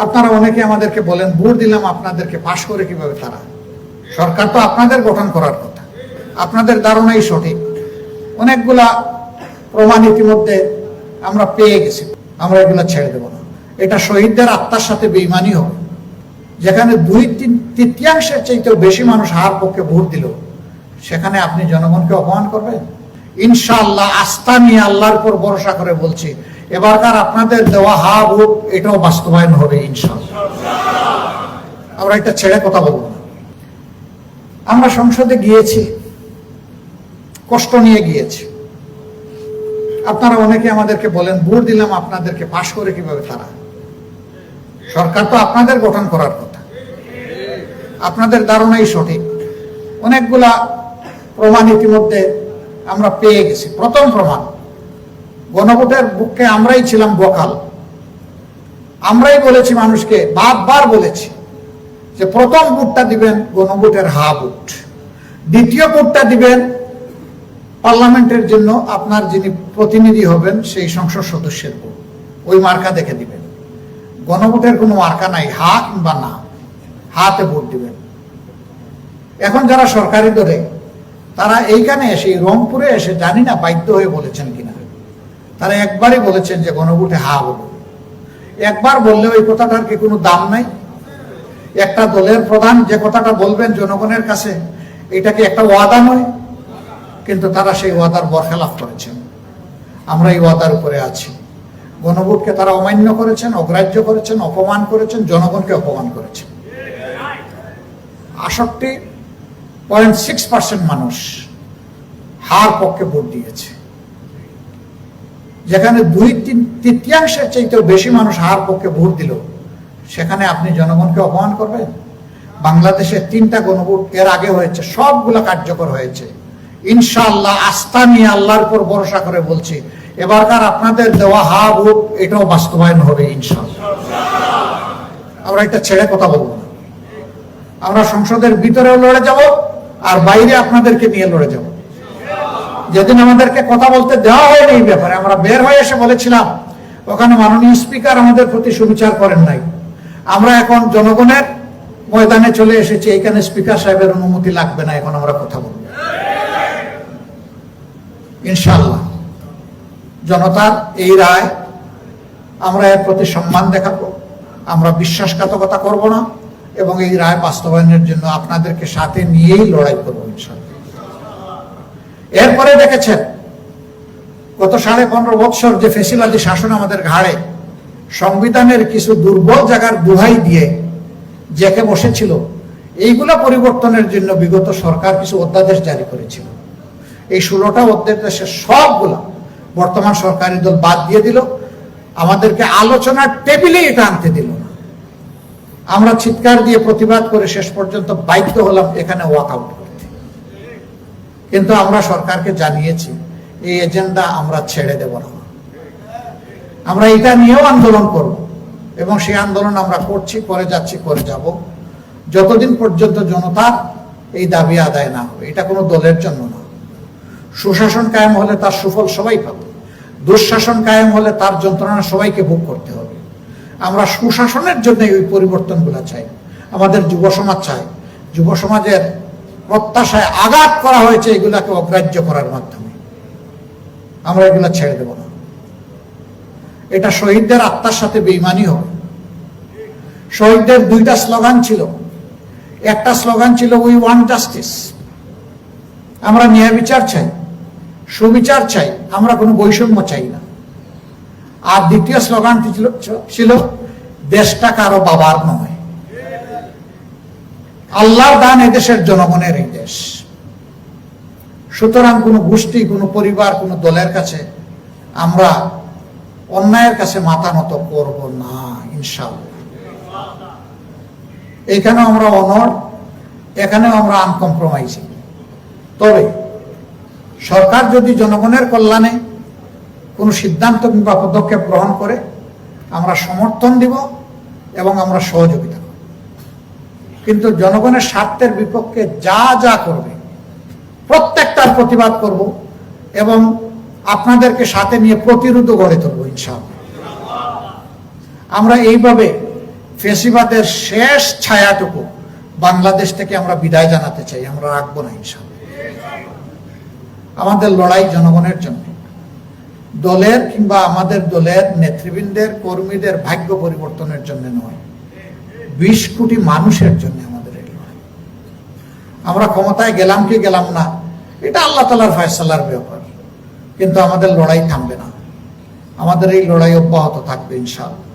আপনারা অনেকে আমাদেরকে বলেন ভোট দিলাম আপনাদেরকে পাশ করে কিভাবে তারা? সরকার তো আপনাদের গঠন করার কথা, আপনাদের ধারণাই সঠিক। অনেকগুলা প্রমাণ ইতিমধ্যে আমরা পেয়ে গেছি, আমরা এগুলা ছেড়ে দেব না। এটা শহীদদের আত্মার সাথে বেঈমানি হবে। যেখানে 2/3 চাইতেও বেশি মানুষ হার পক্ষে ভোট দিল, সেখানে আপনি জনগণকে অপমান করবেন? ইনশাআল্লাহ আস্থা নিয়ে আল্লাহর উপর ভরসা করে বলছি, এবারকার আপনাদের দেওয়া হা ভোট এটাও বাস্তবায়ন হবে ইনশাআল্লাহ। আমরা এটা ছেড়ে কথা বলবো না। আমরা সংসদে গিয়েছি, কষ্ট নিয়ে গিয়েছি। আপনারা অনেকে আমাদেরকে বলেন ভোট দিলাম আপনাদেরকে পাশ করে কিভাবে তারা? সরকার তো আপনাদের গঠন করার কথা, আপনাদের ধারণাই সঠিক। অনেকগুলা প্রমাণ ইতিমধ্যে আমরা পেয়ে গেছি। প্রথম প্রমাণ, গণভোটের পক্ষে আমরাই ছিলাম বকাল। আমরাই বলেছি মানুষকে, বারবার বলেছি যে প্রথম ভোটটা দিবেন গণভোটের হা ভোট, দ্বিতীয় ভোটটা দিবেন পার্লামেন্টের জন্য আপনার যিনি প্রতিনিধি হবেন সেই সংসদ সদস্যের ভোট, ওই মার্কা দেখে দিবেন। গণভোটের কোনো মার্কা নাই, হা কিংবা না, হাতে ভোট দিবেন। এখন যারা সরকারি দলে তারা এইখানে এসে, রংপুরে এসে, জানি না বাধ্য হয়ে বলেছেন কিনা, তারা একবারই বলেছেন যে গণভোটে হা বলুন। একবার বললে ওই কথাটার কি কোনো দাম নাই? একটা দলের প্রধান যে কথাটা বলবেন জনগণের কাছে, এটা কি একটা ওয়াদা নয়? কিন্তু তারা সেই ওয়াদার বরখেলাফ করেছেন। আমরা এই ওয়াদার উপরে আছি। গণভোটকে তারা অমান্য করেছেন, অগ্রাহ্য করেছেন, অপমান করেছেন, জনগণকে অপমান করেছেন। 68.6% মানুষ হার পক্ষে ভোট দিয়েছে। যেখানে 2/3 চাইতেও বেশি মানুষ হার পক্ষে ভোট দিল, সেখানে আপনি জনগণকে অপমান করবেন? বাংলাদেশে 3টা গণভোট এর আগে হয়েছে, সবগুলো কার্যকর হয়েছে। ইনশাআল্লাহ আস্থা নিয়ে আল্লাহর উপর ভরসা করে বলছি, এবারকার আপনাদের দেওয়া হা ভোট এটাও বাস্তবায়ন হবে ইনশাআল্লাহ। আমরা এটা ছেড়ে কথা বলবো না। আমরা সংসদের ভিতরেও লড়ে যাব, আর বাইরে আপনাদেরকে নিয়ে লড়ে যাব। যেদিন আমাদেরকে কথা বলতে দেওয়া হয়নি এই ব্যাপারে, আমরা বের হয়ে এসে বলেছিলাম, ওখানে মাননীয় স্পিকার আমাদের প্রতি সুবিচার করেন নাই। আমরা এখন জনগণের ময়দানে চলে এসেছি, এখানে স্পিকার সাহেবের অনুমতি লাগবে না, এখন আমরা কথা বলবো ইনশাআল্লাহ। জনতার এই রায়, আমরা এর প্রতি সম্মান দেখাবো, আমরা বিশ্বাসঘাতকতা করব না, এবং এই রায় বাস্তবায়নের জন্য আপনাদেরকে সাথে নিয়েই লড়াই করবো ইনশাআল্লাহ। এরপরে দেখেছেন গত 15.5 বছর যে ফেসিলাদি শাসন আমাদের ঘাড়ে, সংবিধানের কিছু দুর্বল জায়গার দোহাই দিয়ে জেকে বসেছিল, এইগুলা পরিবর্তনের জন্য বিগত সরকার কিছু অধ্যাদেশ জারি করেছিল। এই 16টা অধ্যাদেশের সবগুলা বর্তমান সরকারি দল বাদ দিয়ে দিল, আমাদেরকে আলোচনার টেবিলে এটা আনতে দিল না। আমরা চিৎকার দিয়ে প্রতিবাদ করে শেষ পর্যন্ত বাধ্য হলাম এখানে ওয়াকআউট করতে। কিন্তু আমরা সরকারকে জানিয়েছি এই এজেন্ডা আমরা ছেড়ে দেব না, আমরা এটা নিয়েও আন্দোলন করব, এবং সেই আন্দোলন আমরা করছি, করে যাচ্ছি, করে যাব, যতদিন পর্যন্ত জনতার এই দাবি আদায় না হবে। এটা কোনো দলের জন্য না। সুশাসন কায়েম হলে তার সুফল সবাই পাবে, দুঃশাসন কায়েম হলে তার যন্ত্রণা সবাইকে ভোগ করতে হবে। আমরা সুশাসনের জন্য ওই পরিবর্তনগুলো চাই। আমাদের যুব সমাজ চাই, যুব সমাজের প্রত্যাশায় আঘাত করা হয়েছে, এগুলাকে অগ্রাহ্য করার মাধ্যমে আমরা এগুলা ছেড়ে দেব না। এটা শহীদদের আত্মার সাথে বেঈমানি হবে। শহীদদের 2টা স্লোগান ছিল। একটা স্লোগান ছিল উই ওয়ান্ট জাস্টিস, আমরা ন্যায় বিচার চাই, সুবিচার চাই, আমরা কোনো বৈষম্য চাই না। আর দ্বিতীয় স্লোগানটি ছিল দেশটা কারো বাবার নয়, আল্লাহর দান এদেশের জনগণের এই দেশ। সুতরাং কোনো গোষ্ঠী, কোনো পরিবার, কোনো দলের কাছে আমরা অন্যায়ের কাছে মাথা নত করব না ইনশাআল্লাহ। এখানেও আমরা অনড়, এখানেও আমরা আনকম্প্রোমাইজিং। তবে সরকার যদি জনগণের কল্যাণে কোনো সিদ্ধান্ত কিংবা পদক্ষেপ গ্রহণ করে, আমরা সমর্থন দিব এবং আমরা সহযোগিতা করব। কিন্তু জনগণের স্বার্থের বিপক্ষে যা যা করবে প্রত্যেকটার প্রতিবাদ করব এবং আপনাদেরকে সাথে নিয়ে প্রতিরোধ গড়ে তুলব ইনশাআল্লাহ। আমরা এইভাবে ফেসিবাদের শেষ ছায়াটুকু বাংলাদেশ থেকে আমরা বিদায় জানাতে চাই। আমরা রাখবো না ইনশাআল্লাহ। আমাদের লড়াই জনগণের জন্য, দলের কিংবা আমাদের দলের নেতৃবৃন্দের কর্মীদের ভাগ্য পরিবর্তনের জন্য নয়, 20 কোটি মানুষের জন্য আমাদের এই লড়াই। আমরা ক্ষমতায় গেলাম কি গেলাম না, এটা আল্লাহ তাআলার ফয়সালার ব্যাপার, কিন্তু আমাদের লড়াই থামবে না। আমাদের এই লড়াই অব্যাহত থাকবে ইনশাআল্লাহ।